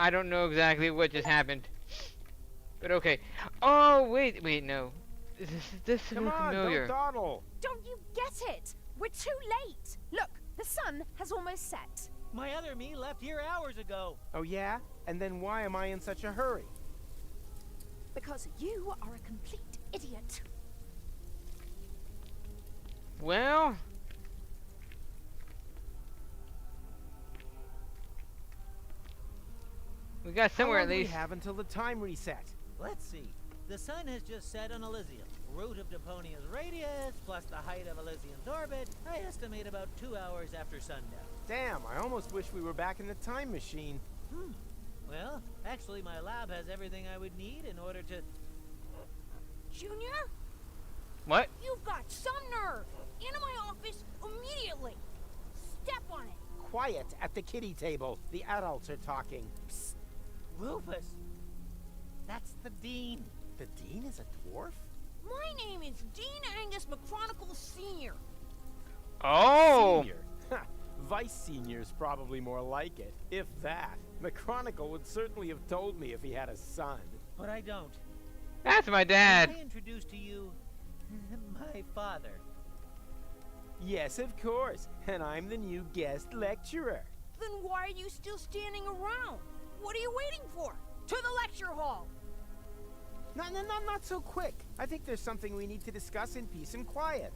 I don't know exactly what just happened. But okay. Oh, wait, no. This Come looks on, familiar. don't dawdle. Don't you get it? We're too late. Look, the sun has almost set. My other me left here hours ago. Oh yeah? And then why am I in such a hurry? Because you are a complete idiot. Well, we got somewhere How at long do least. we have until the time reset? Let's see. The sun has just set on Elysium. Root of Deponia's radius, plus the height of Elysium's orbit, I estimate about 2 hours after sundown. Damn, I almost wish we were back in the time machine. Well, actually my lab has everything I would need in order to... Junior, What? you've got some nerve. Into my office immediately. Step on it. Quiet at the kiddie table. The adults are talking. Psst. Rufus! That's the Dean. The Dean is a dwarf? My name is Dean Angus McChronicle Sr. Oh! Senior. Ha, Vice Senior's probably more like it. If that. McChronicle would certainly have told me if he had a son. But I don't. That's my dad. I introduce to you my father. Yes, of course. And I'm the new guest lecturer. Then why are you still standing around? What are you waiting for? To the lecture hall. Not so quick. I think there's something we need to discuss in peace and quiet.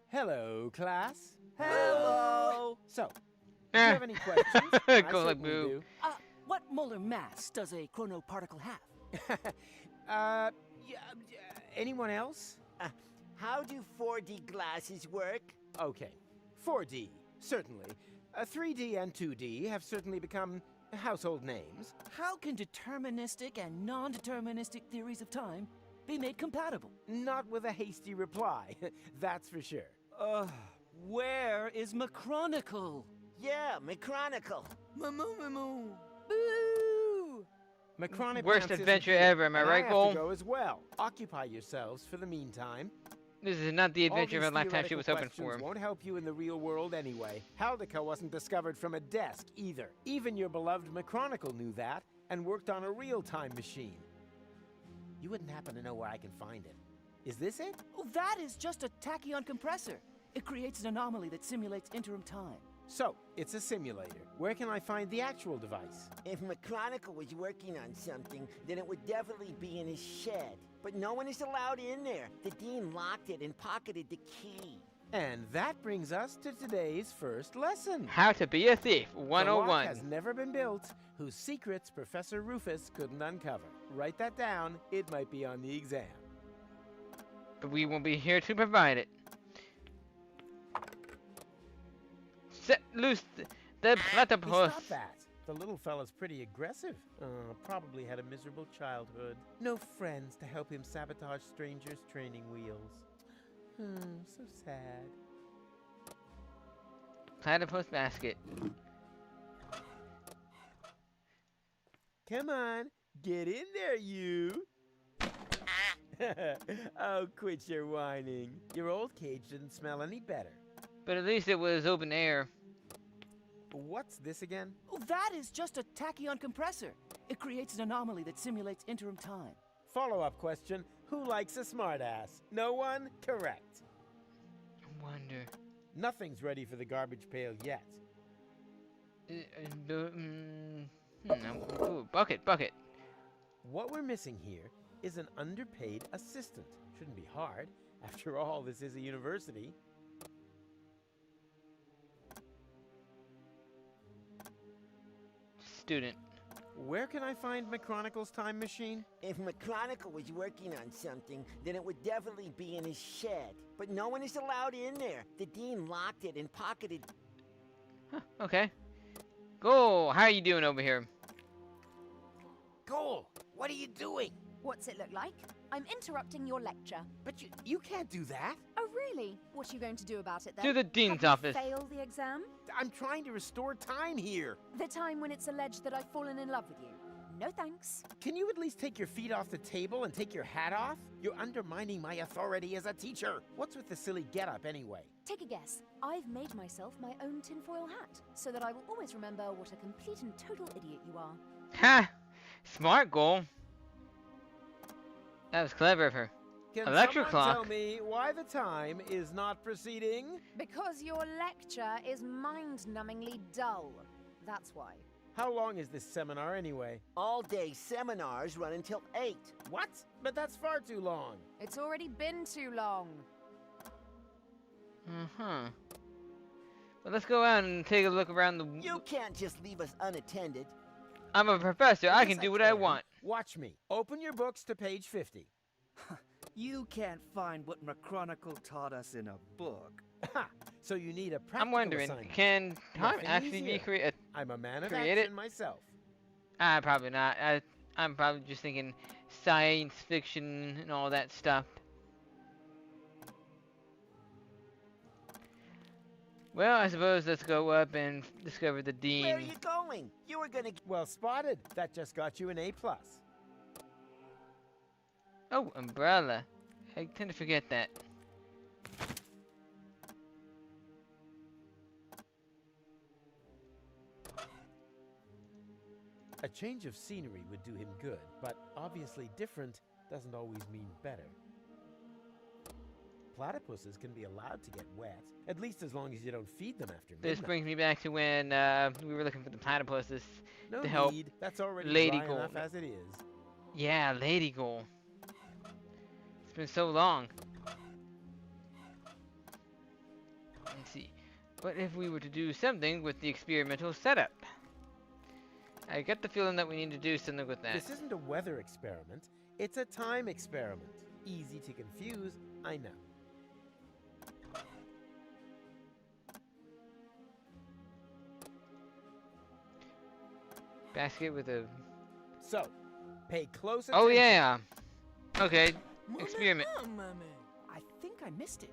Hello, class. Hello! So, do you have any questions? I Go like certainly boo. do. What molar mass does a chronoparticle have? Anyone else? How do 4D glasses work? Okay. 4D, certainly. 3D and 2D have certainly become household names. How can deterministic and non-deterministic theories of time be made compatible? Not with a hasty reply, that's for sure. Where is McChronicle? Yeah, McChronicle. Moo. Boo! McChronicle Worst adventure ever, am I right, I Cole? have to go as well. Occupy yourselves for the meantime. This is not the All adventure of these a lifetime she was theoretical hoping for. questions won't help you in the real world anyway. Haldica wasn't discovered from a desk either. Even your beloved McChronicle knew that and worked on a real-time machine. You wouldn't happen to know where I can find it. Is this it? Oh, that is just a tachyon compressor. It creates an anomaly that simulates interim time. So, it's a simulator. Where can I find the actual device? If McChronicle was working on something, then it would definitely be in his shed. But no one is allowed in there. The Dean locked it and pocketed the key. And that brings us to today's first lesson. How to be a thief, The lock 101. has never been built, whose secrets Professor Rufus couldn't uncover. Write that down, it might be on the exam. But we won't be here to provide it. Set loose the Hey, platypus. stop that! The little fella's pretty aggressive. Probably had a miserable childhood. No friends to help him sabotage strangers' training wheels. So sad. Platypus basket. Come on, get in there, you! Oh, quit your whining. Your old cage didn't smell any better. But at least it was open air. What's this again? Oh, that is just a tachyon compressor. It creates an anomaly that simulates interim time. Follow-up question. Who likes a smartass? No one? Correct. I wonder. Nothing's ready for the garbage pail yet. Ooh, bucket. What we're missing here is an underpaid assistant. Shouldn't be hard. After all, this is a university. Student. Where can I find McChronicle's time machine? If McChronicle was working on something, then it would definitely be in his shed. But no one is allowed in there. The Dean locked it and pocketed... Huh, okay. Go. How are you doing over here? Cole, what are you doing? What's it look like? I'm interrupting your lecture. But you can't do that. Oh, really? What are you going to do about it then? To the dean's Have office. you failed the exam? I'm trying to restore time here. The time when it's alleged that I've fallen in love with you? No thanks. Can you at least take your feet off the table and take your hat off? You're undermining my authority as a teacher. What's with the silly getup anyway? Take a guess. I've made myself my own tinfoil hat, so that I will always remember what a complete and total idiot you are. Ha! Smart goal. That was clever of her. Can Electric someone clock. tell me why the time is not proceeding? Because your lecture is mind-numbingly dull. That's why. How long is this seminar anyway? All-day seminars run until 8. What? But that's far too long. It's already been too long. Uh-huh. Well, let's go out and take a look around the... You can't just leave us unattended. I'm a professor. I can Yes, do what I can. want. Watch me. Open your books to page 50. You can't find what McChronicle taught us in a book. Ha! So you need a practical I'm wondering, assignment. can time Nothing actually be easier. created? I'm a man of create it? action myself. Probably not. I'm probably just thinking science fiction and all that stuff. Well, I suppose let's go up and discover the dean. Where are you going? You were gonna... Well spotted. That just got you an A+. Oh, umbrella. I tend to forget that. A change of scenery would do him good, but obviously different doesn't always mean better. Platypuses can be allowed to get wet, at least as long as you don't feed them after midnight. This brings me back to when we were looking for the platypuses No to help need. That's already Lady dry Gold. enough as it is. Yeah, Lady Goal. It's been so long. Let's see. What if we were to do something with the experimental setup? I get the feeling that we need to do something with that. This isn't a weather experiment. It's a time experiment. Easy to confuse, I know. Basket with a... So, pay close attention. Oh yeah! Okay, experiment. I think I missed it.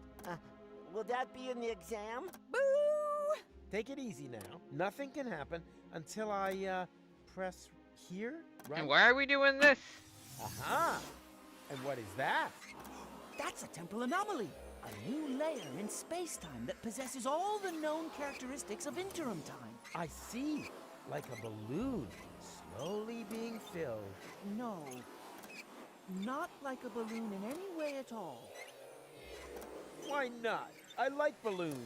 Will that be in the exam? Boo! Take it easy now. Nothing can happen until I, press here, right? And why are we doing this? Aha! And what is that? That's a temporal anomaly. A new layer in space-time that possesses all the known characteristics of interim time. I see. Like a balloon, slowly being filled. No, not like a balloon in any way at all. Why not? I like balloons.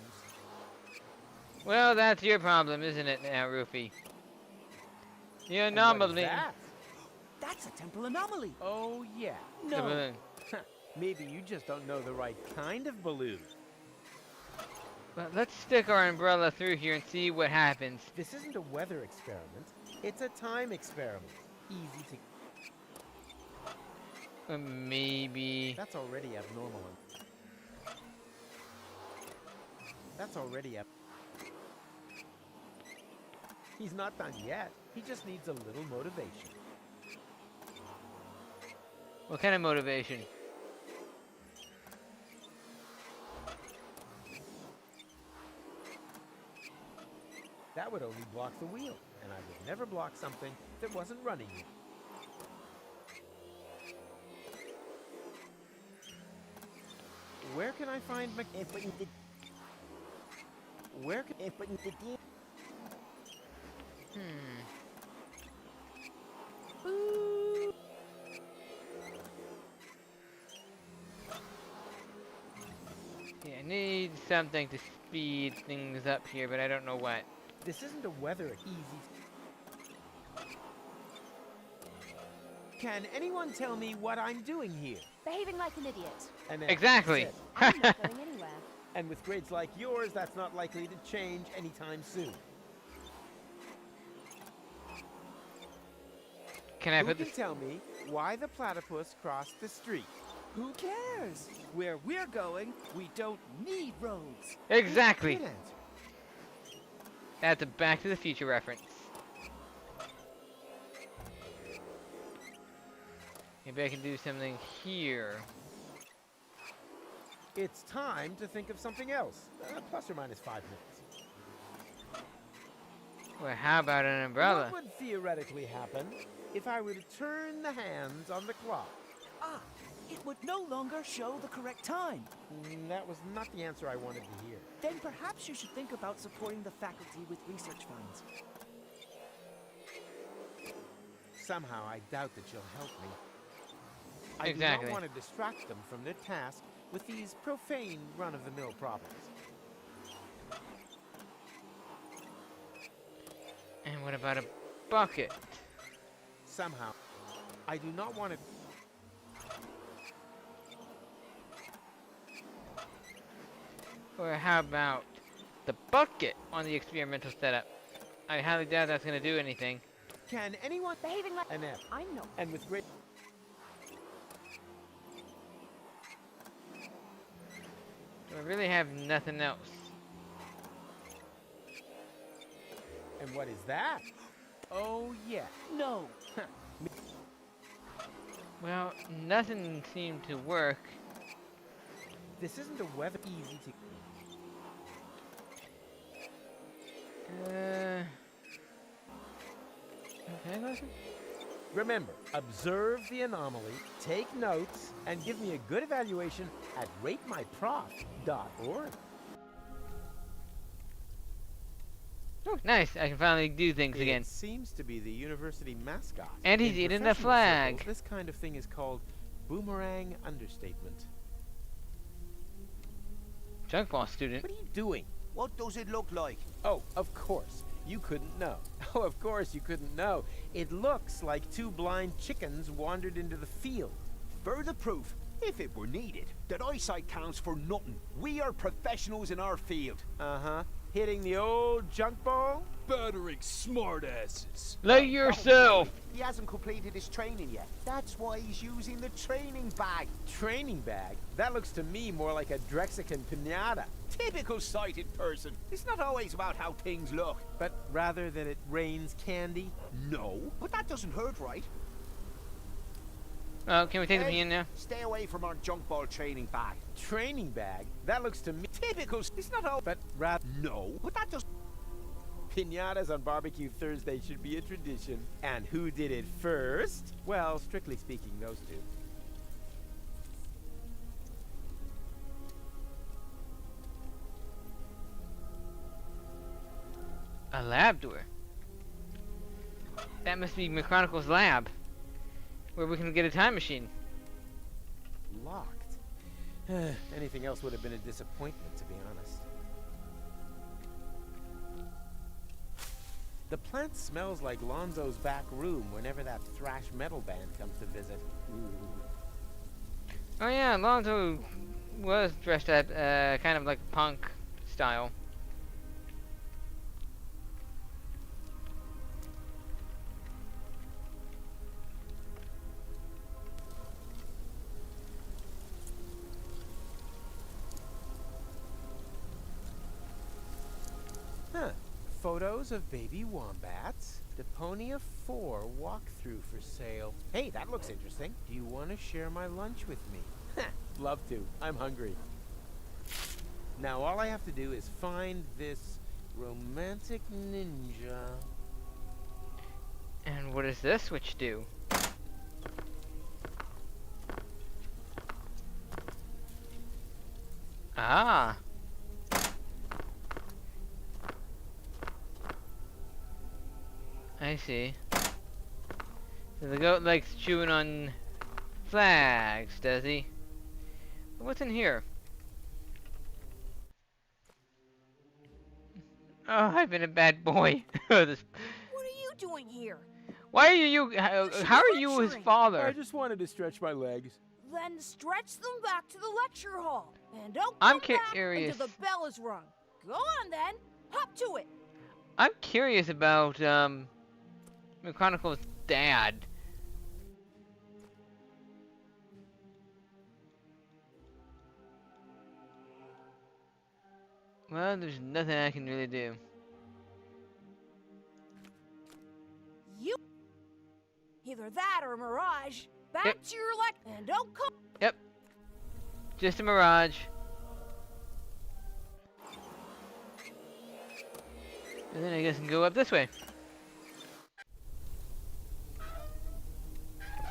Well, that's your problem, isn't it now, Rufy? The And what is anomaly. that? That's a temporal anomaly. Oh, yeah. The No, balloon. Maybe you just don't know the right kind of balloon. But let's stick our umbrella through here and see what happens. This isn't a weather experiment. It's a time experiment. Easy to... Maybe... That's already abnormal. That's already up. He's not done yet. He just needs a little motivation. What kind of motivation? That would only block the wheel, and I would never block something that wasn't running yet. Where can I find But the... Where can... But the... Yeah, I need something to speed things up here, but I don't know what. This isn't a weather easy... Can anyone tell me what I'm doing here? Behaving like an idiot. And then Exactly. that's it. I'm not going anywhere. And with grades like yours, that's not likely to change anytime soon. Can I Who put can this? tell me why the platypus crossed the street? Who cares? Where we're going, we don't need roads. Exactly. Good answer. That's a Back to the Future reference. Maybe I can do something here. It's time to think of something else. Plus or minus 5 minutes. Well, how about an umbrella? What would theoretically happen if I were to turn the hands on the clock? Ah, it would no longer show the correct time. That was not the answer I wanted to hear. Then perhaps you should think about supporting the faculty with research funds. Somehow, I doubt that you'll help me. I Exactly. do not want to distract them from their task with these profane run-of-the-mill problems. And what about a bucket? Somehow, I do not want to... Or how about the bucket on the experimental setup? I highly doubt that's going to do anything. Can anyone... Behaving like An F. I know. And with great... I really have nothing else. And what is that? Oh, yeah. No. Well, nothing seemed to work. This isn't a weather easy to... Okay, listen. Remember, observe the anomaly, take notes, and give me a good evaluation at ratemyprof.org. Oh, nice. I can finally do things again. It seems to be the university mascot. And he's In eating the professional flag. circles, this kind of thing is called boomerang understatement. Junk ball student. What are you doing? What does it look like? Oh, of course. You couldn't know. Oh, of course you couldn't know. It looks like two blind chickens wandered into the field. Further proof, if it were needed, that eyesight counts for nothing. We are professionals in our field. Uh-huh. Hitting the old junk ball? Battering smartasses. Like yourself. He hasn't completed his training yet. That's why he's using the training bag. Training bag? That looks to me more like a Drexican pinata. Typical sighted person. It's not always about how things look. But rather than it rains candy? No, but that doesn't hurt, right? Oh, can we take the Hey, pin now? Stay away from our junk ball training bag. Training bag? That looks to me... Typical. It's not all. But rather... No, but that doesn't. Pinatas on Barbecue Thursday should be a tradition. And who did it first? Well, strictly speaking, those two. A lab door. That must be McChronicle's lab, where we can get a time machine. Locked. Anything else would have been a disappointment, to be honest. The plant smells like Lonzo's back room whenever that thrash metal band comes to visit. Oh yeah, Lonzo was dressed up kind of like punk style. Huh. Photos of baby wombats. Deponia 4 walkthrough for sale. Hey, that looks interesting. Do you want to share my lunch with me? Love to. I'm hungry. Now all I have to do is find this romantic ninja. And what does this switch do? Ah. I see. So the goat likes chewing on flags, does he? What's in here? Oh, I've been a bad boy. What are you doing here? Why are you? How are you his lecturing. father? I just wanted to stretch my legs. Then stretch them back to the lecture hall. And don't I'm come back curious. until the bell is rung. Go on then. Hop to it. I'm curious about McChronicle's dad. Well, there's nothing I can really do. You either that or Mirage. Back Yep. to your and don't come. Yep. Just a mirage. And then I guess I can go up this way.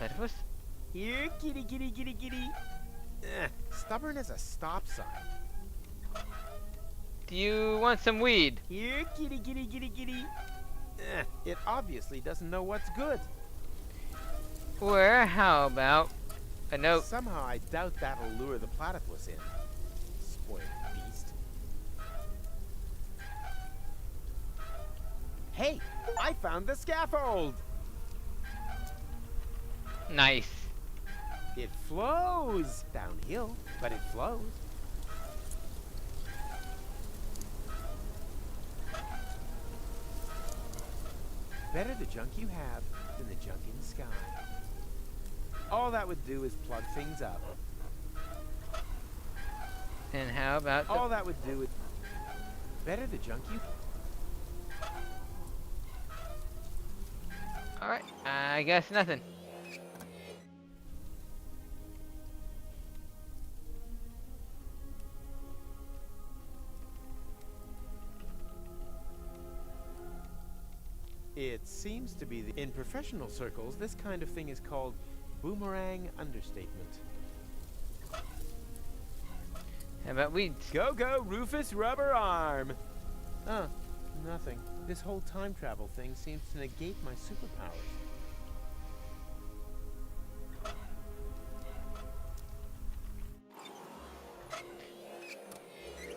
Platypus? Here, kitty, kitty, kitty, kitty. Stubborn as a stop sign. Do you want some weed? Here, kitty, kitty, kitty, kitty. It obviously doesn't know what's good. Or how about a note? Somehow I doubt that'll lure the platypus in. Spoiled beast. Hey, I found the scaffold! Nice. It flows downhill, but it flows. Better the junk you have than the junk in the sky. All that would do is plug things up. And how about All that would do is better the junk you. Alright, I guess nothing. It seems to be in professional circles, this kind of thing is called boomerang understatement. How about weeds? Go, go, Rufus Rubber Arm! Nothing. This whole time travel thing seems to negate my superpowers.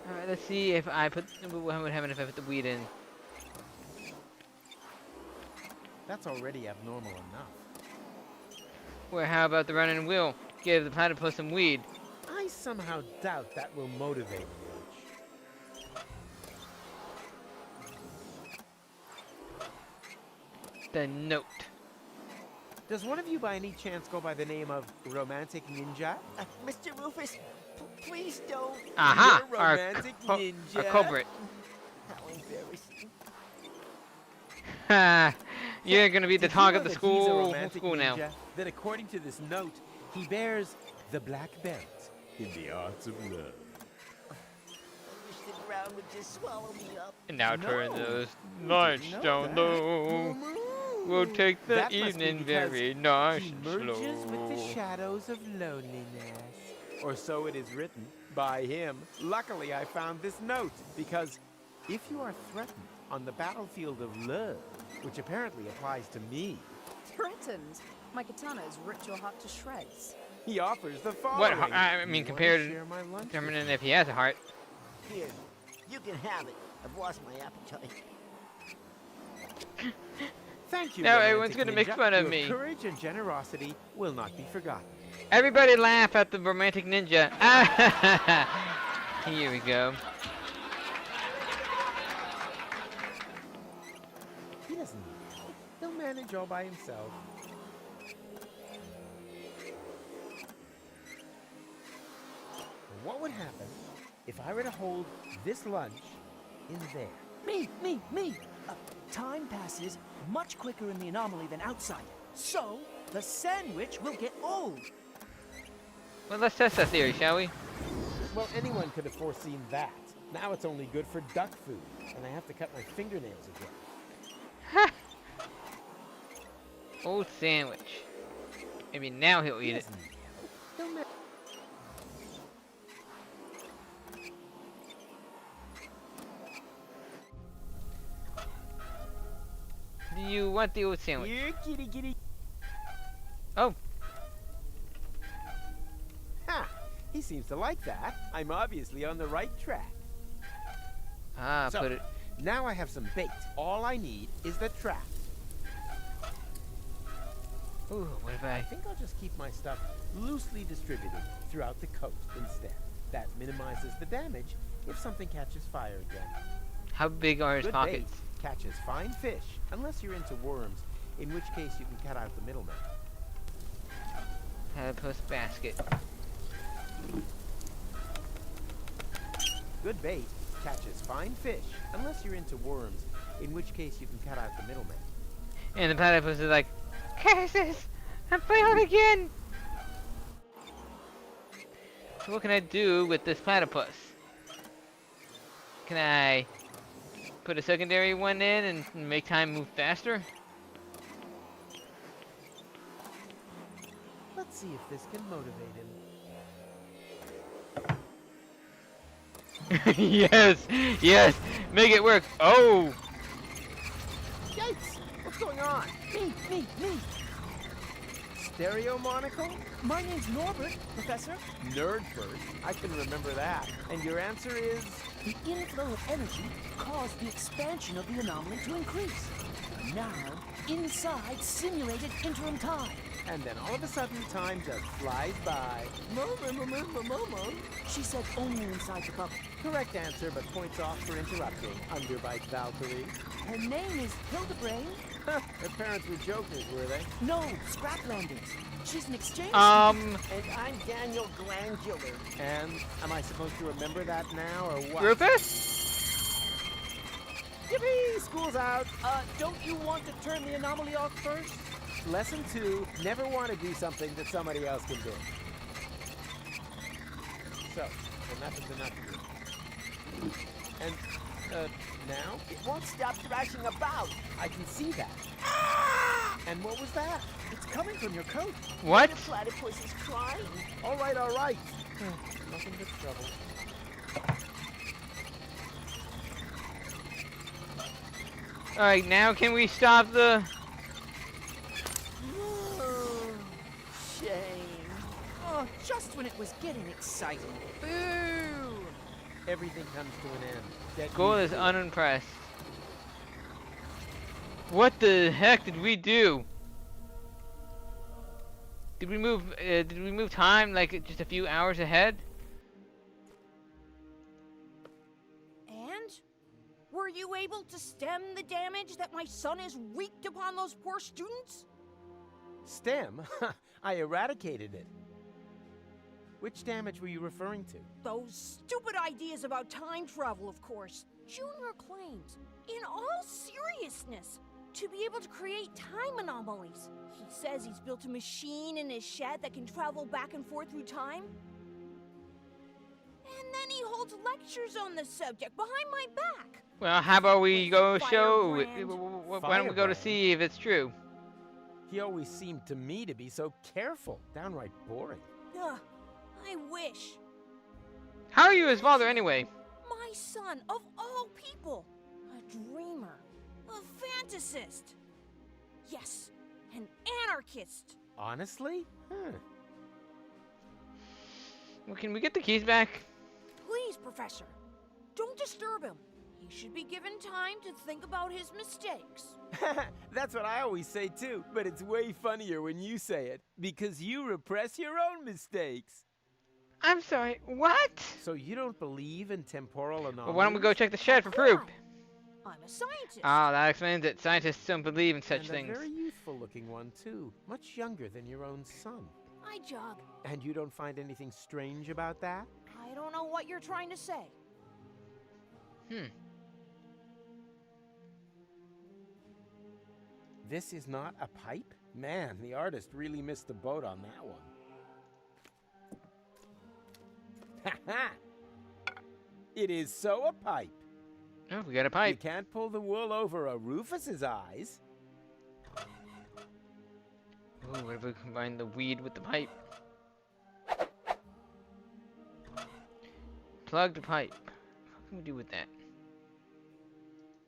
Alright, let's see if I put... What would happen if I put the weed in? That's already abnormal enough. Or how about the running wheel? Give the platypus some weed. I somehow doubt that will motivate him much. The note. Does one of you by any chance go by the name of Romantic Ninja? Mr. Rufus, please don't. Aha! You're Our, romantic our ninja. culprit. How embarrassing. Ha! You're gonna be the Did you talk know of the that he's a school romantic now. ninja? That according to this note, he bears the black belt in the arts of love. I wish the ground would just swallow me up. And now No, turn those you lights didn't know down that. low. We'll take the That must be evening because very nice He and merges slow. with the shadows of loneliness. Or so it is written by him. Luckily, I found this note because if you are threatened on the battlefield of love, which apparently applies to me, Threatened? My katana has ripped your heart to shreds. he offers the What? following. I mean, You wanna compared to share my lunch with determining me? if he has a heart. Here, you can have it. I've lost my appetite. Thank you. Now romantic everyone's gonna make ninja. fun of Your me. Courage and generosity will not be forgotten. Everybody laugh at the romantic ninja. Here we go. He doesn't need help. He'll manage all by himself. What would happen if I were to hold this lunch in there? Me! Time passes much quicker in the anomaly than outside. So, the sandwich will get old. Well, let's test that theory, shall we? Well, anyone could have foreseen that. Now it's only good for duck food, and I have to cut my fingernails again. Ha! Old sandwich. Maybe now he'll He eat it. doesn't need help. He'll ma- Do you want the old sandwich? Here, kitty, kitty. Oh, Ha! He seems to like that. I'm obviously on the right track. So, put it. Now I have some bait. All I need is the trap. Ooh, what if I I? think I'll just keep my stuff loosely distributed throughout the coat instead. That minimizes the damage if something catches fire again. How big are his Good pockets? bait catches fine fish, unless you're into worms, in which case you can cut out the middleman. Platypus basket. Good bait catches fine fish, unless you're into worms, in which case you can cut out the middleman. And the platypus is like, curses! I failed again! So what can I do with this platypus? Can I put a secondary one in and make time move faster? Let's see if this can motivate him. Yes, yes, make it work. Oh, Yikes! What's going on? Me. Stereo monocle? My name's Norbert, Professor. Nerd first. I can remember that. And your answer is? The inflow of energy caused the expansion of the anomaly to increase. Now, inside simulated interim time. And then all of a sudden, time just flies by. Mama. She said only inside the bubble. Correct answer, but points off for interrupting. Underbite Valkyrie. Her name is Hildebrain. Her parents were jokers, were they? No, scrap landings. She's an exchange. And I'm Daniel Glandular. And am I supposed to remember that now, or what? Rufus? Yippee! School's out. Don't you want to turn the anomaly off first? Lesson 2, never want to do something that somebody else can do. So, enough is enough. And, now? It won't stop thrashing about. I can see that. And what was that? It's coming from your coat. What? The platypus is crying. All right. Nothing but trouble. Alright, now can we stop the... Shame. Oh, just when it was getting exciting. Boo! Everything comes to an end. That Goal is usually- unimpressed. What the heck did we do? Did we move time like just a few hours ahead? And? Were you able to stem the damage that my son has wreaked upon those poor students? Stem? I eradicated it. Which damage were you referring to? Those stupid ideas about time travel, of course. Junior claims, in all seriousness, to be able to create time anomalies. He says he's built a machine in his shed that can travel back and forth through time. And then he holds lectures on the subject behind my back. Well, how about we go show... Firebrand. Why don't we go to Firebrand. see if it's true? He always seemed to me to be so careful. Downright boring. Ugh, I wish. How are you his father anyway? My son, of all people, a dreamer, a fantasist. Yes, an anarchist. Honestly? Huh. Well, can we get the keys back? Please, Professor, don't disturb him. He should be given time to think about his mistakes. That's what I always say too, but it's way funnier when you say it, because you repress your own mistakes. I'm sorry, what? So you don't believe in temporal anomalies? Well, why don't we go check the shed for proof? I'm a scientist. Ah, that explains it. Scientists don't believe in such And things. a very youthful looking one too, much younger than your own son. I jog. And you don't find anything strange about that? I don't know what you're trying to say. This is not a pipe? Man, the artist really missed the boat on that one. Ha ha! It is so a pipe. Oh, we got a You pipe. can't pull the wool over a Rufus's eyes. Oh, what if we combine the weed with the pipe? Plug the pipe. What can we do with that?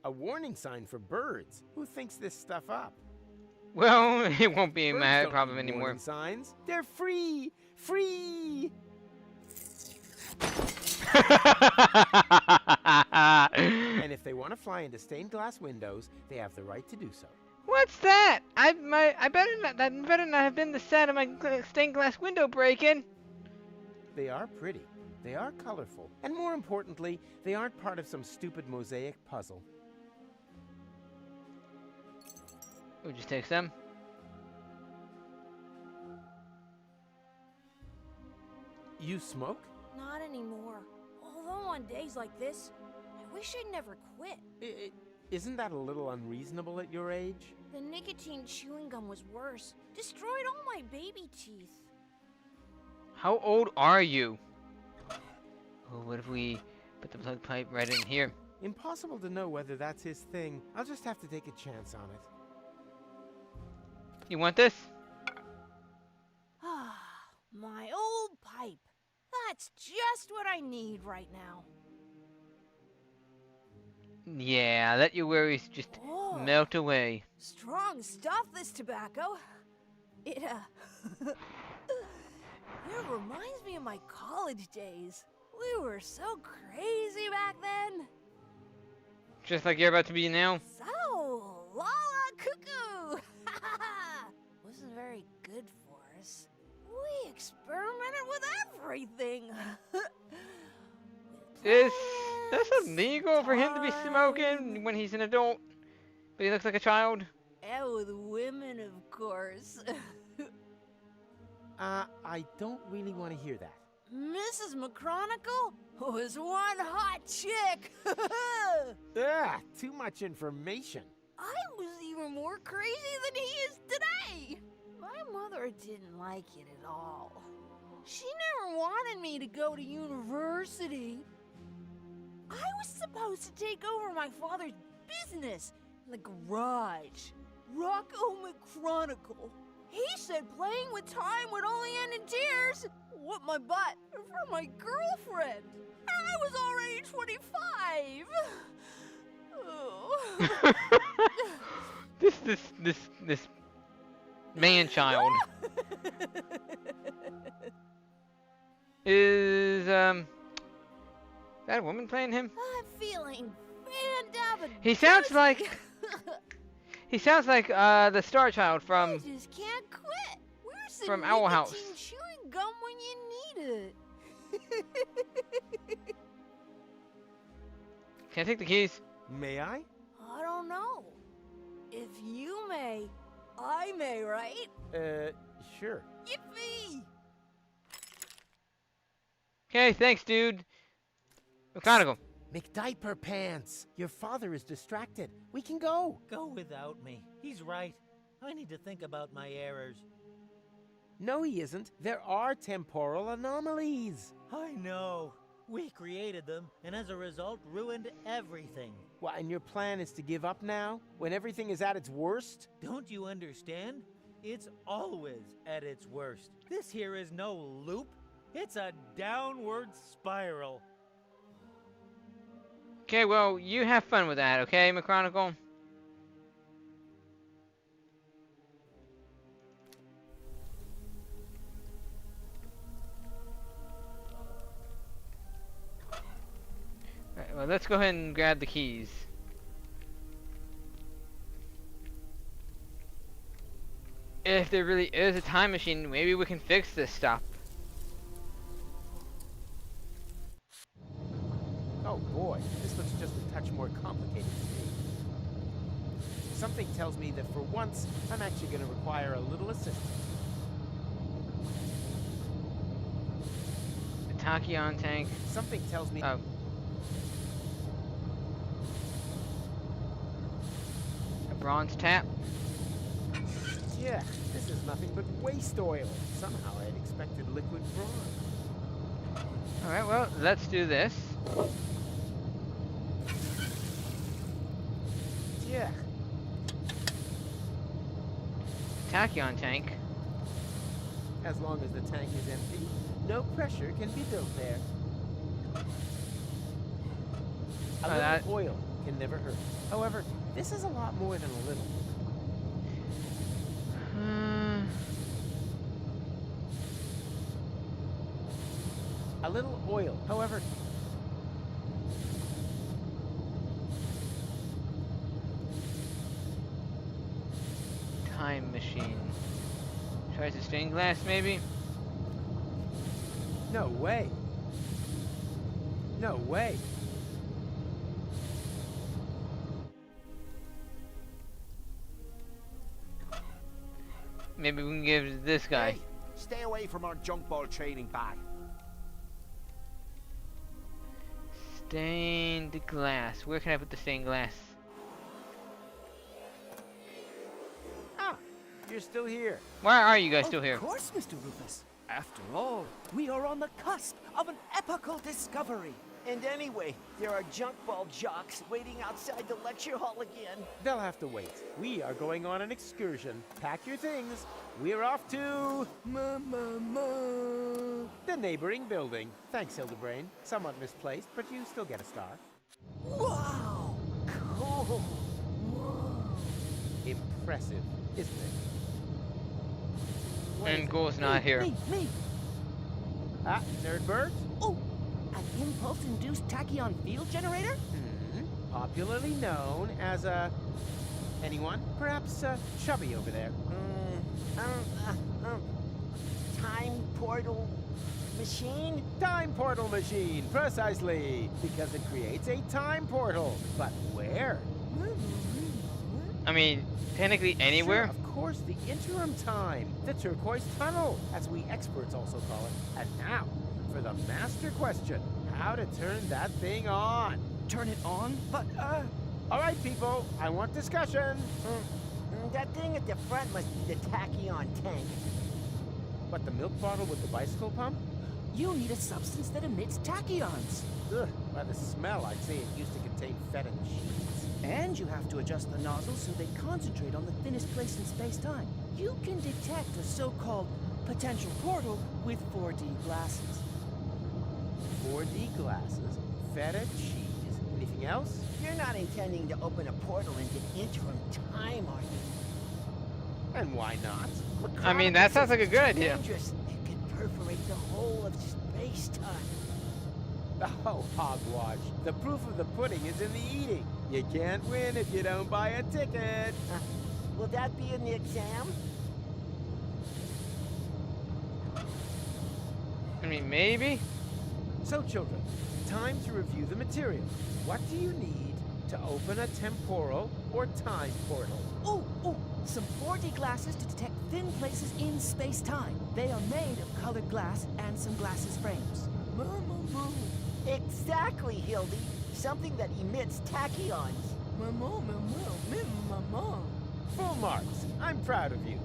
A warning sign for birds. Who thinks this stuff up? Well, it won't be Birds my don't problem need anymore. warning signs. They're free! Free! And if they want to fly into stained glass windows, they have the right to do so. What's that? I better not. That better not have been the set of my stained glass window breaking. They are pretty. They are colorful. And more importantly, they aren't part of some stupid mosaic puzzle. We'll just take some. You smoke? Not anymore. Although on days like this, I wish I'd never quit. Isn't that a little unreasonable at your age? The nicotine chewing gum was worse. Destroyed all my baby teeth. How old are you? Oh, what if we put the plug pipe right in here? Impossible to know whether that's his thing. I'll just have to take a chance on it. You want this? Ah, That's just what I need right now. Yeah, let your worries just melt away. Strong stuff, this tobacco. It, it reminds me of my college days. We were so crazy back then. Just like you're about to be now. So, Lala Cuckoo! Wasn't very good for us. We experimented with everything. Is this illegal for him to be smoking when he's an adult? But he looks like a child? And with women, of course. I don't really want to hear that. Mrs. McChronicle was one hot chick. Too much information. I was even more crazy than he is today. My mother didn't like it at all. She never wanted me to go to university. I was supposed to take over my father's business in the garage. Rocco McChronicle. He said playing with time would only end in tears. What my butt for my girlfriend. I was already 25. Oh. This man child is that a woman playing him? I'm feeling fan-dabbing. He sounds like the Star Child from I just can't quit. Where's the from Owl House. nicotine chewing gum when you need it? Can I take the keys? May I? I don't know. If you may, I may, right? Sure. Yippee! Okay, thanks, dude. McChronicle. McDiaper Pants! Your father is distracted. We can go. Go without me. He's right. I need to think about my errors. No, he isn't. There are temporal anomalies. I know. We created them, and as a result, ruined everything. What, and your plan is to give up now? When everything is at its worst? Don't you understand? It's always at its worst. This here is no loop. It's a downward spiral. Okay, well, you have fun with that, okay, McChronicle? Alright, well, let's go ahead and grab the keys. If there really is a time machine, maybe we can fix this stuff. Oh boy, this looks just a touch more complicated to me. Something tells me that for once, I'm actually going to require a little assistance. The Tachyon tank. Something tells me... Oh. A bronze tap. Yeah, this is nothing but waste oil. Somehow I had expected liquid bronze. Alright, well, let's do this. Yeah. Tachyon tank. As long as the tank is empty, no pressure can be built there. A little oil can never hurt. However, this is a lot more than a little. A little oil, however... Time machine. Tries the stained glass, maybe? No way. No way. Maybe we can give it to this guy. Hey, stay away from our junk ball training bag. Stained glass. Where can I put the stained glass? Ah, you're still here. Why are you guys still here? Of course, Mr. Rufus. After all, we are on the cusp of an epical discovery. And anyway, there are junk ball jocks waiting outside the lecture hall again. They'll have to wait. We are going on an excursion. Pack your things. We're off to... to the neighboring building. Thanks, Hildebrain. Somewhat misplaced, but you still get a star. Wow! Cool! Impressive, isn't it? And Ghoul's not here. Me! Ah, Nerdbird? Oh, an impulse-induced tachyon field generator? Popularly known as a... anyone? Perhaps Chubby over there. Time portal machine? Time portal machine, precisely. Because it creates a time portal. But where? I mean, technically anywhere. Sure, of course, the interim time. The turquoise tunnel, as we experts also call it. And now, for the master question. How to turn that thing on. Turn it on? But, All right, people, I want discussion. That thing at the front must be the tachyon tank. What, the milk bottle with the bicycle pump? you need a substance that emits tachyons. Ugh, by the smell, I'd say it used to contain fetid sheets. And you have to adjust the nozzles so they concentrate on the thinnest place in space-time. You can detect a so-called potential portal with 4D glasses. 4D glasses, feta cheese, anything else? You're not intending to open a portal into interim time, are you? And why not? I mean, that sounds like a good idea. Dangerous. It could perforate the whole of space-time. Oh, hogwash. The proof of the pudding is in the eating. You can't win if you don't buy a ticket. Will that be in the exam? I mean, maybe? So, children, time to review the material. What do you need to open a temporal or time portal? Ooh, some 4D glasses to detect thin places in space-time. They are made of colored glass and some glasses frames. Exactly, Hildy. Something that emits tachyons. Full marks. I'm proud of you.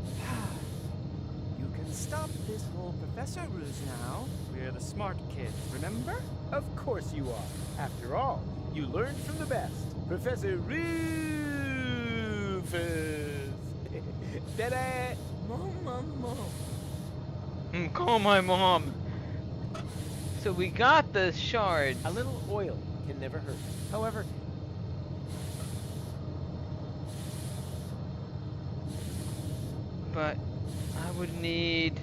You can stop this whole professor ruse now. We're the smart kids, remember? Of course you are. After all, you learned from the best. Professor Rufus. Ta-da! Call my mom. So we got the shards. A little oil can never hurt. However, But I would need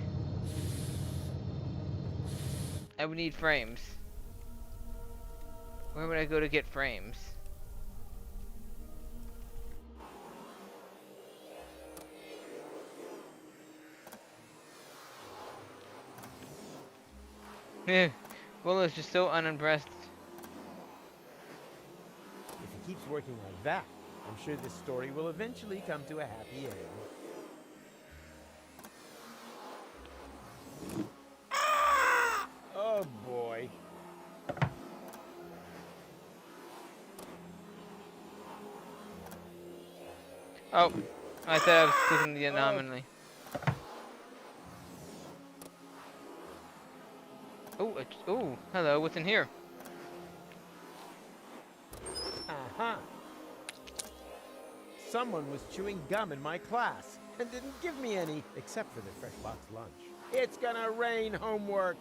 frames. Where would I go to get frames? Bull is just so unimpressed. if he keeps working like that, I'm sure this story will eventually come to a happy end. Oh boy. Oh, I thought I was clicking the anomaly. Oh, hello, what's in here? Uh-huh. Someone was chewing gum in my class and didn't give me any, except for the fresh box lunch. It's gonna rain homework.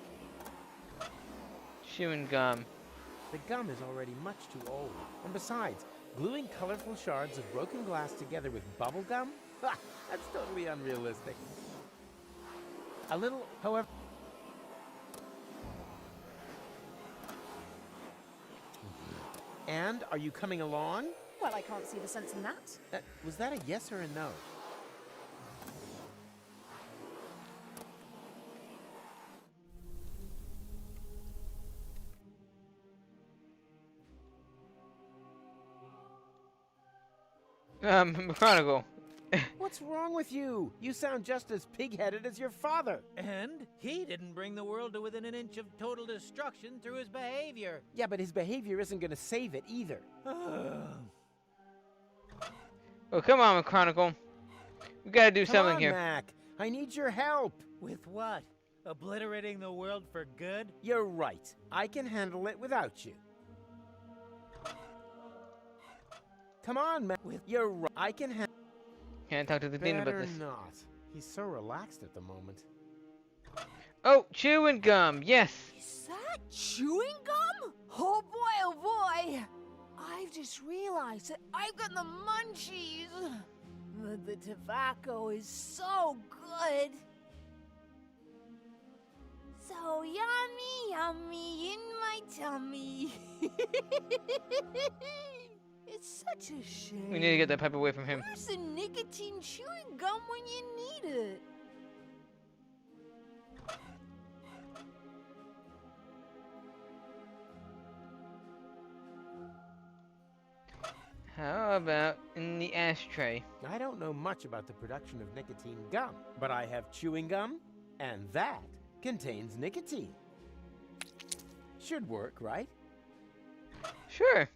Chewing gum. The gum is already much too old. And besides, gluing colorful shards of broken glass together with bubble gum? Ha! That's totally unrealistic. A little, however... And, are you coming along? Well, I can't see the sense in that. Was that a yes or a no? McChronicle. What's wrong with you? You sound just as pig-headed as your father. And he didn't bring the world to within an inch of total destruction through his behavior. Yeah, but his behavior isn't gonna save it either. Oh, come on, McChronicle. We gotta do something Come on, here. Mac. I need your help. With what? Obliterating the world for good? You're right. I can handle it without you. Come on, Mac. You're right. I can handle Can't talk to the dean about Better this. not. He's so relaxed at the moment. Oh, chewing gum. Yes. Is that chewing gum? Oh boy. I've just realized that I've got the munchies. The tobacco is so good. So yummy in my tummy. It's such a shame. We need to get that pipe away from him. Where's the nicotine chewing gum when you need it? How about in the ashtray? I don't know much about the production of nicotine gum, but I have chewing gum, and that contains nicotine. Should work, right? Sure.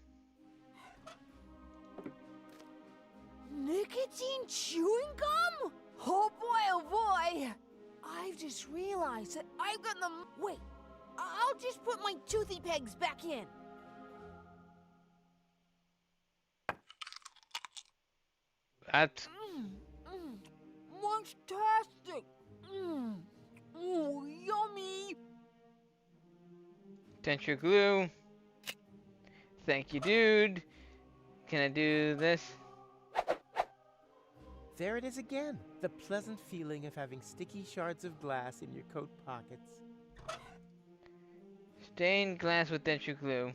Nicotine chewing gum? Oh boy. I've just realized that I've got the... Wait, I'll just put my toothy pegs back in. That's Munchtastic. Ooh, yummy. denture glue. Thank you, dude. Can I do this? There it is again. The pleasant feeling of having sticky shards of glass in your coat pockets. Stained glass with denture glue.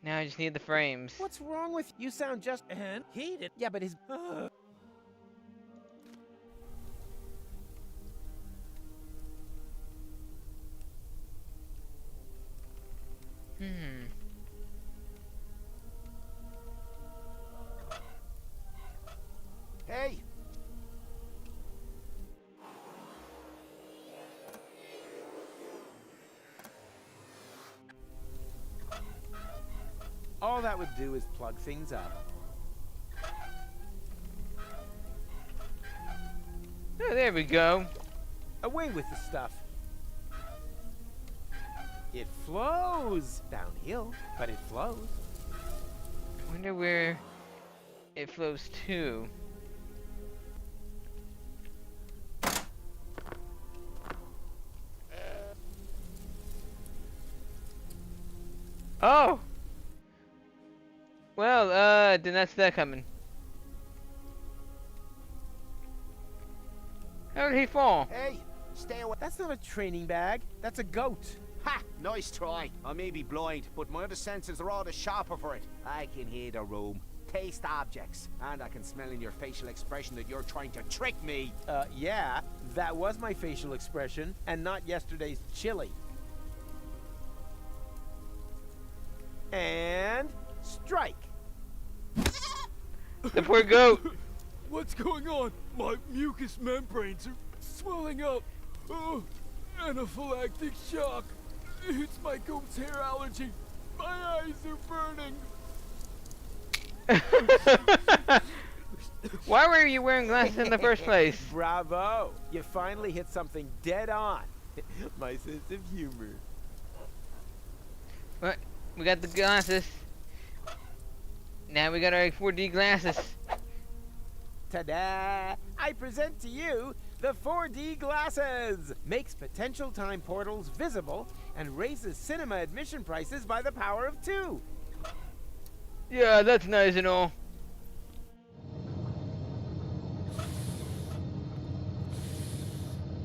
Now I just need the frames. What's wrong with you? Sound just heated. Yeah, but his... Hey! All that would do is plug things up. Oh, there we go. Away with the stuff. It flows downhill, but it flows. I wonder where it flows to. Oh! Well, did not see that coming. How did he fall? Hey! Stay away. That's not a training bag. That's a goat. Ha! Nice try. I may be blind, but my other senses are all the sharper for it. I can hear the room, taste objects, and I can smell in your facial expression that you're trying to trick me. Yeah, that was my facial expression, and not yesterday's chili. And strike. The poor goat. What's going on? My mucous membranes are swelling up. Oh, anaphylactic shock. It's my goat's hair allergy. My eyes are burning. Why were you wearing glasses in the first place? Bravo! You finally hit something dead on. My sense of humor. What? We got the glasses. Now we got our 4D glasses. Ta-da! I present to you the 4D glasses! Makes potential time portals visible and raises cinema admission prices by the power of 2. Yeah, that's nice and all.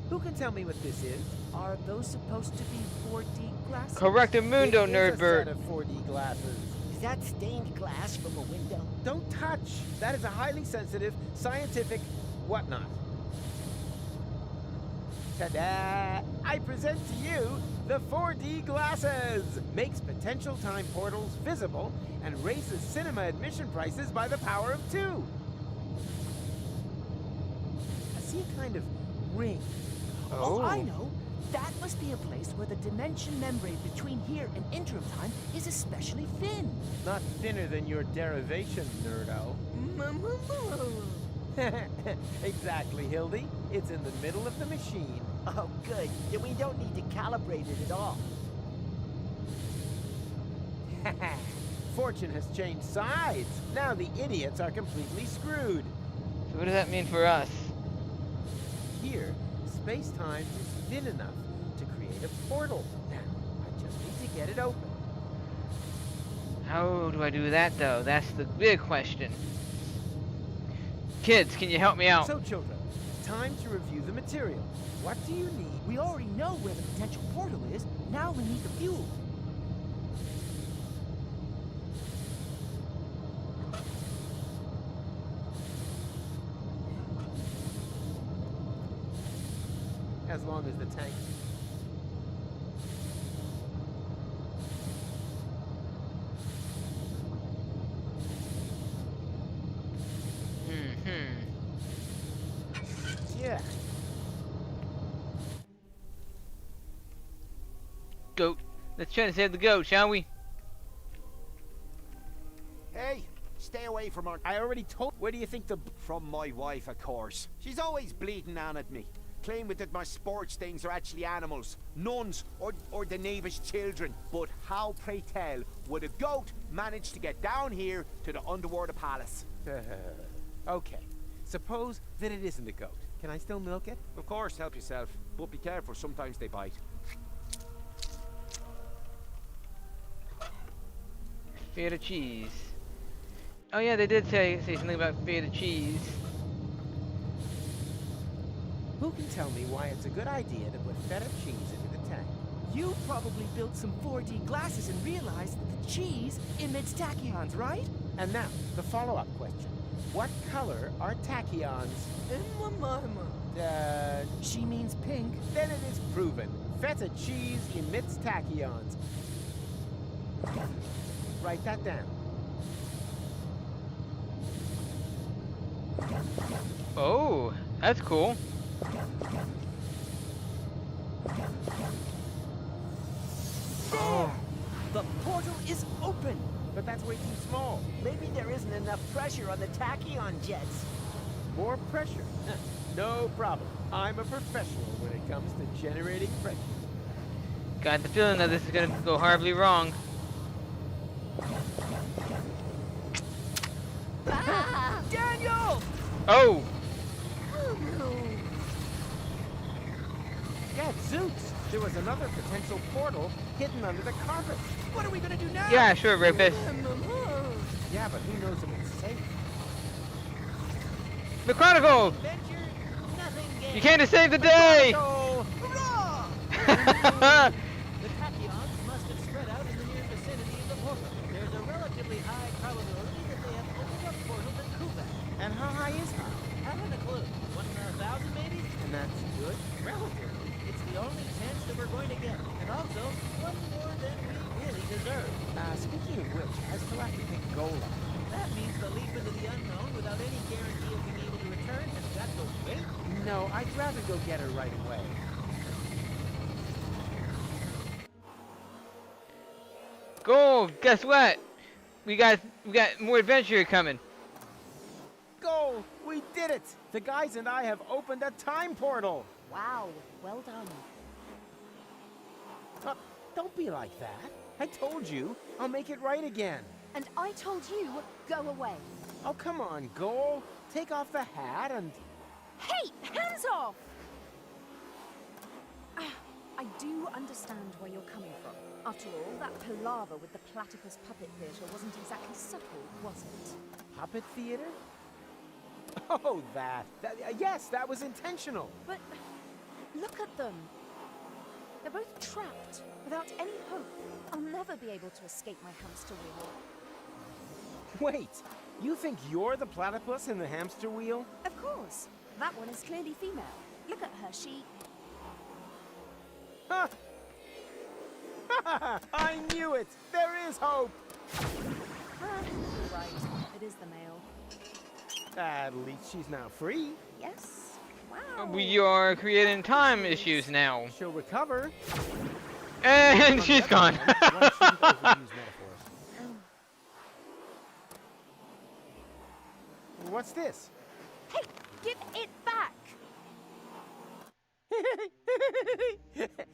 Who can tell me what this is? Are those supposed to be 4D glasses? Correctamundo, It is a set nerdbird. of 4D glasses. Is that stained glass from a window? Don't touch! That is a highly sensitive, scientific whatnot. Ta-da! I present to you the 4D glasses! Makes potential time portals visible and raises cinema admission prices by the power of 2. I see a kind of ring. Oh, I know. That must be a place where the dimension membrane between here and interim time is especially thin. Not thinner than your derivation, nerdo. Exactly, Hildy. It's in the middle of the machine. Oh, good. Then we don't need to calibrate it at all. Fortune has changed sides. Now the idiots are completely screwed. So what does that mean for us? Here, space-time is thin enough to create a portal. Now, I just need to get it open. How do I do that, though? That's the big question. Kids, can you help me out? So, children, time to review the material. What do you need? We already know where the potential portal is. Now we need the fuel. As long as the tank... Yeah. Goat. Let's try to save the goat, shall we? Hey, stay away from her. I already told... Where do you think the... From my wife, of course. She's always bleating on at me, claiming that my sports things are actually animals, nuns, or the neighbour's children. But how, pray tell, would a goat manage to get down here to the underwater palace? Okay. Suppose that it isn't a goat. Can I still milk it? Of course, help yourself. But be careful, sometimes they bite. Feta cheese. Oh yeah, they did say something about feta cheese. Who can tell me why it's a good idea to put feta cheese into the tank? You probably built some 4D glasses and realized that the cheese emits tachyons, right? And now, the follow-up question. What color are tachyons? She means pink. Then it is proven. Feta cheese emits tachyons. Write that down. Oh, that's cool. There! The portal is open! But that's way too small. Maybe there isn't enough pressure on the tachyon jets. More pressure. No problem. I'm a professional when it comes to generating pressure. Got the feeling that this is gonna go horribly wrong. Ah! Daniel! Oh! Gadzooks! There was another potential portal hidden under the carpet. What are we gonna do now? Yeah, sure, Rufus. Yeah, but who knows if it's safe? McChronicle! Adventure, nothing gained. You came to save the day! Hurrah! The tachyons must have spread out in the near vicinity of the portal. There's a relatively high probability that they have opened up portals at Kubat. And how high is high? Haven't a clue. 1 in 1,000 maybe? And that's good? Relatively. It's the only chance that we're going to get. And also, one more than we really deserve. Speaking of which, I still have to pick Gola. That means the leap into the unknown without any guarantee of being able to return has got to wait. No, I'd rather go get her right away. Go! Guess what? We got more adventure coming. Go! We did it! The guys and I have opened a time portal! Wow, well done. Don't be like that. I told you. I'll make it right again. And I told you, go away. Oh, come on, Goal. Take off the hat and... Hey, hands off! I do understand where you're coming from. After all, that palaver with the platypus puppet theatre wasn't exactly subtle, was it? Puppet theater? Oh, that yes, that was intentional. But look at them. They're both trapped, without any hope. I'll never be able to escape my hamster wheel. Wait, you think you're the platypus in the hamster wheel? Of course. That one is clearly female. Look at her, she... Ha! I knew it! There is hope! Right, it is the male. At least she's now free. Yes? Wow. We are creating time issues now. She'll recover. And she's gone. One shouldn't overuse metaphors. What's this? Hey, give it back!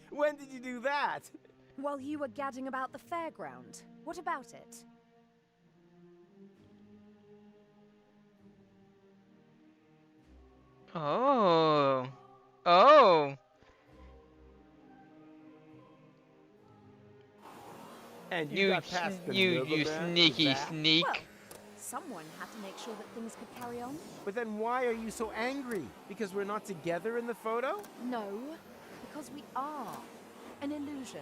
When did you do that? While you were gadding about the fairground. What about it? Oh. Oh. And you got past the you middleman with sneaky that? sneak. Well, someone had to make sure that things could carry on. But then why are you so angry? Because we're not together in the photo? No, because we are. An illusion.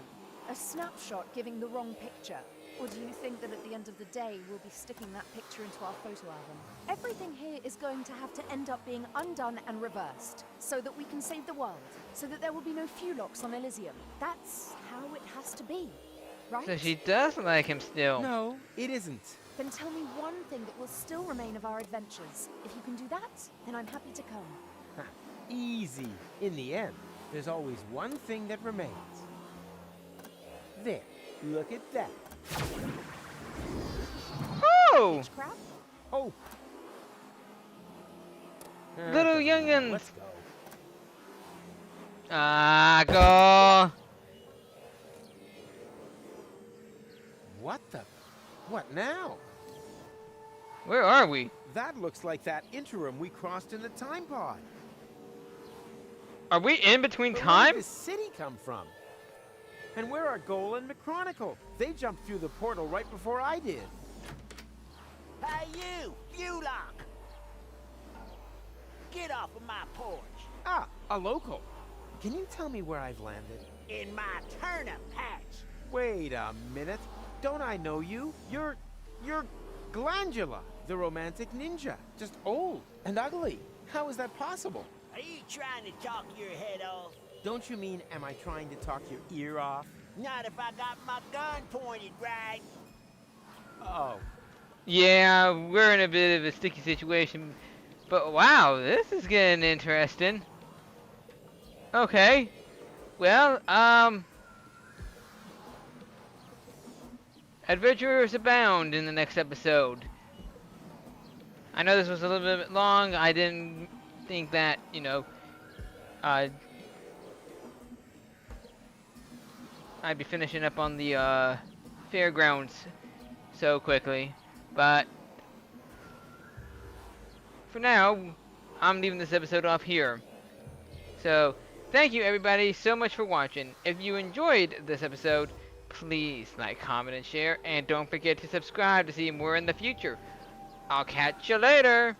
A snapshot giving the wrong picture. Or do you think that at the end of the day, we'll be sticking that picture into our photo album? Everything here is going to have to end up being undone and reversed, so that we can save the world, so that there will be no Fulocks on Elysium. That's how it has to be, right? So she does like him still. No, it isn't. Then tell me one thing that will still remain of our adventures. If you can do that, then I'm happy to come. Ha, easy. In the end, there's always one thing that remains. There, look at that. Oh! Bitch crap. Oh! Little young'uns. Let's go. Ah, go! What the? What now? Where are we? That looks like that interim we crossed in the time pod. Are we in between But time? where did this city come from? And where are Goal and McChronicle? They jumped through the portal right before I did. Hey, you! Fulock! Get off of my porch! Ah, a local. Can you tell me where I've landed? In my turnip patch! Wait a minute. Don't I know you? You're Glandula, the romantic ninja. Just old and ugly. How is that possible? Are you trying to talk your head off? Don't you mean, am I trying to talk your ear off? Not if I got my gun pointed right. Oh. Yeah, we're in a bit of a sticky situation. But wow, this is getting interesting. Okay. Well, adventurers abound in the next episode. I know this was a little bit long. I didn't think that, you know, I'd be finishing up on the fairgrounds so quickly, but for now, I'm leaving this episode off here. So, thank you everybody so much for watching. If you enjoyed this episode, please like, comment, and share, and don't forget to subscribe to see more in the future. I'll catch you later!